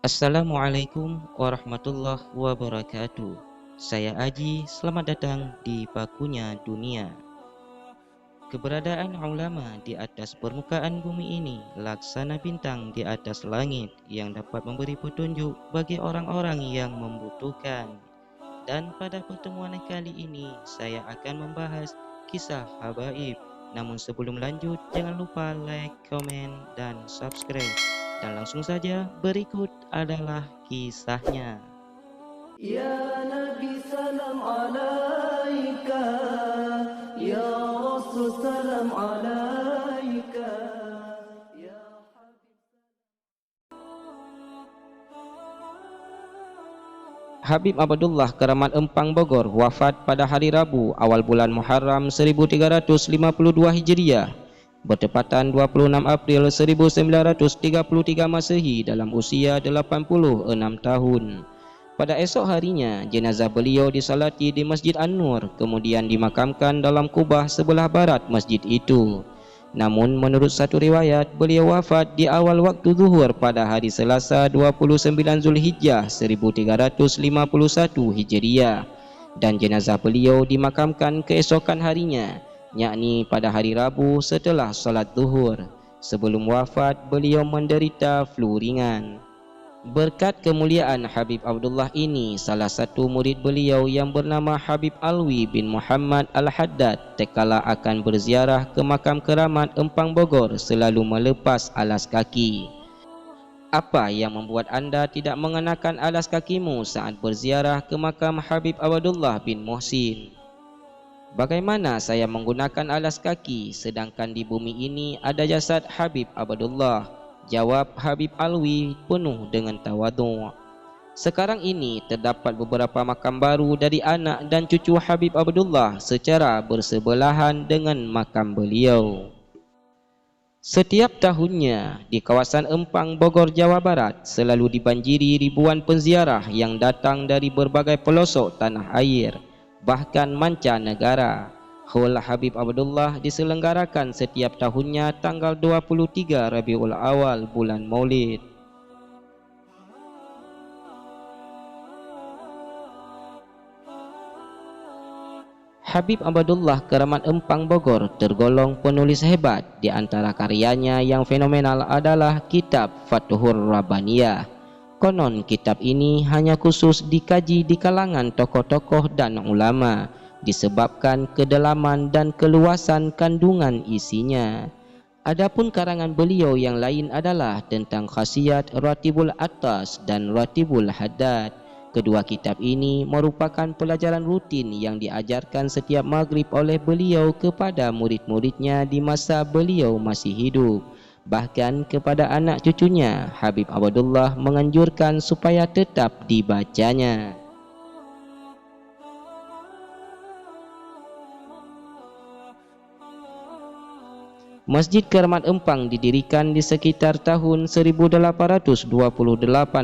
Assalamualaikum warahmatullahi wabarakatuh. Saya Aji, selamat datang di Bakunya Dunia. Keberadaan ulama di atas permukaan bumi ini laksana bintang di atas langit yang dapat memberi petunjuk bagi orang-orang yang membutuhkan. Dan pada pertemuan kali ini saya akan membahas kisah habaib. Namun sebelum lanjut, jangan lupa like, komen, dan subscribe. Dan langsung saja, berikut adalah kisahnya. Ya Nabi salam alaika, Ya Rasul salam alaika, Ya Habib Abdullah Keramat Empang Bogor wafat pada hari Rabu awal bulan Muharram 1352 Hijriah bertepatan 26 April 1933 Masehi dalam usia 86 tahun. Pada esok harinya, jenazah beliau disalati di Masjid An-Nur, kemudian dimakamkan dalam kubah sebelah barat masjid itu. Namun menurut satu riwayat, beliau wafat di awal waktu zuhur pada hari Selasa 29 Zulhijjah 1351 Hijriah, dan jenazah beliau dimakamkan keesokan harinya, yakni pada hari Rabu setelah salat zuhur. Sebelum wafat, beliau menderita flu ringan. Berkat kemuliaan Habib Abdullah ini, salah satu murid beliau yang bernama Habib Alwi bin Muhammad Al-Haddad tatkala akan berziarah ke makam keramat Empang Bogor selalu melepas alas kaki. Apa yang membuat anda tidak mengenakan alas kakimu saat berziarah ke makam Habib Abdullah bin Muhsin? Bagaimana saya menggunakan alas kaki sedangkan di bumi ini ada jasad Habib Abdullah? Jawab Habib Alwi penuh dengan tawadhu. Sekarang ini terdapat beberapa makam baru dari anak dan cucu Habib Abdullah secara bersebelahan dengan makam beliau. Setiap tahunnya di kawasan Empang Bogor, Jawa Barat selalu dibanjiri ribuan penziarah yang datang dari berbagai pelosok tanah air, bahkan mancanegara. Haul Habib Abdullah diselenggarakan setiap tahunnya tanggal 23 Rabiul Awal bulan Maulid. Habib Abdullah Keramat Empang Bogor tergolong penulis hebat. Di antara karyanya yang fenomenal adalah kitab Fathur Rabbaniyah. Konon kitab ini hanya khusus dikaji di kalangan tokoh-tokoh dan ulama, disebabkan kedalaman dan keluasan kandungan isinya. Adapun karangan beliau yang lain adalah tentang khasiat Ratibul Atas dan Ratibul Haddad. Kedua kitab ini merupakan pelajaran rutin yang diajarkan setiap maghrib oleh beliau kepada murid-muridnya di masa beliau masih hidup. Bahkan kepada anak cucunya, Habib Abdullah menganjurkan supaya tetap dibacanya. Masjid Keramat Empang didirikan di sekitar tahun 1828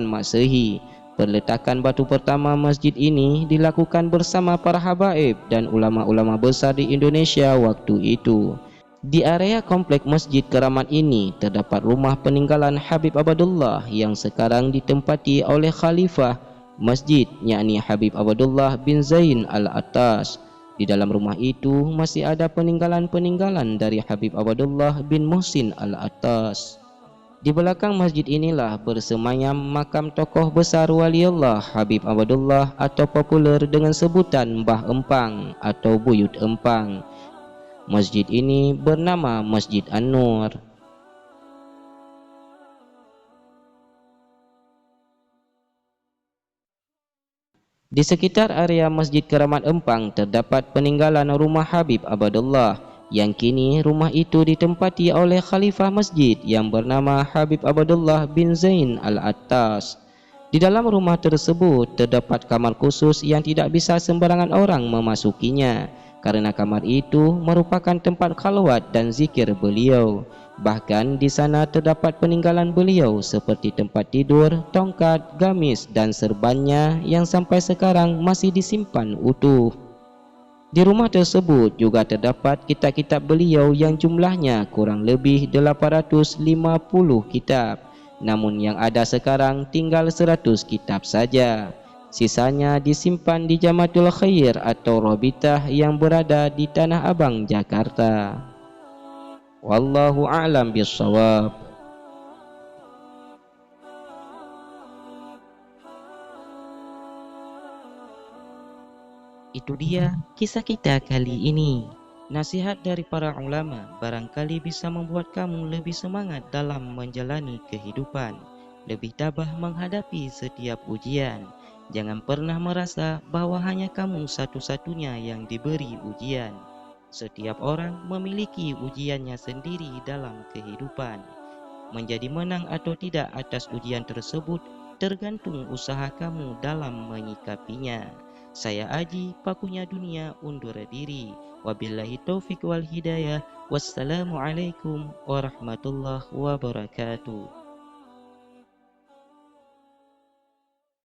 Masehi. Perletakan batu pertama masjid ini dilakukan bersama para habaib dan ulama-ulama besar di Indonesia waktu itu. Di area komplek Masjid Keramat ini terdapat rumah peninggalan Habib Abdullah yang sekarang ditempati oleh Khalifah Masjid, yakni Habib Abdullah bin Zain Al-Attas. Di dalam rumah itu masih ada peninggalan-peninggalan dari Habib Abdullah bin Muhsin Al-Attas. Di belakang masjid inilah bersemayam makam tokoh besar waliullah Habib Abdullah atau populer dengan sebutan Mbah Empang atau Buyut Empang. Masjid ini bernama Masjid An-Nur. Di sekitar area Masjid Keramat Empang terdapat peninggalan rumah Habib Abdullah, yang kini rumah itu ditempati oleh Khalifah Masjid yang bernama Habib Abdullah bin Zain Al-Attas. Di dalam rumah tersebut terdapat kamar khusus yang tidak bisa sembarangan orang memasukinya, karena kamar itu merupakan tempat khalwat dan zikir beliau. Bahkan di sana terdapat peninggalan beliau seperti tempat tidur, tongkat, gamis dan serbannya yang sampai sekarang masih disimpan utuh. Di rumah tersebut juga terdapat kitab-kitab beliau yang jumlahnya kurang lebih 850 kitab. Namun yang ada sekarang tinggal 100 kitab saja. Sisanya disimpan di Jamatul Khair atau Robitah yang berada di Tanah Abang, Jakarta. Wallahu a'lam bishawab. Itu dia kisah kita kali ini. Nasihat dari para ulama barangkali bisa membuat kamu lebih semangat dalam menjalani kehidupan, lebih tabah menghadapi setiap ujian. Jangan pernah merasa bahwa hanya kamu satu-satunya yang diberi ujian. Setiap orang memiliki ujiannya sendiri dalam kehidupan. Menjadi menang atau tidak atas ujian tersebut tergantung usaha kamu dalam menyikapinya. Saya Aji, pakunya dunia, undur diri. Wabillahi taufik wal hidayah. Wassalamualaikum warahmatullahi wabarakatuh.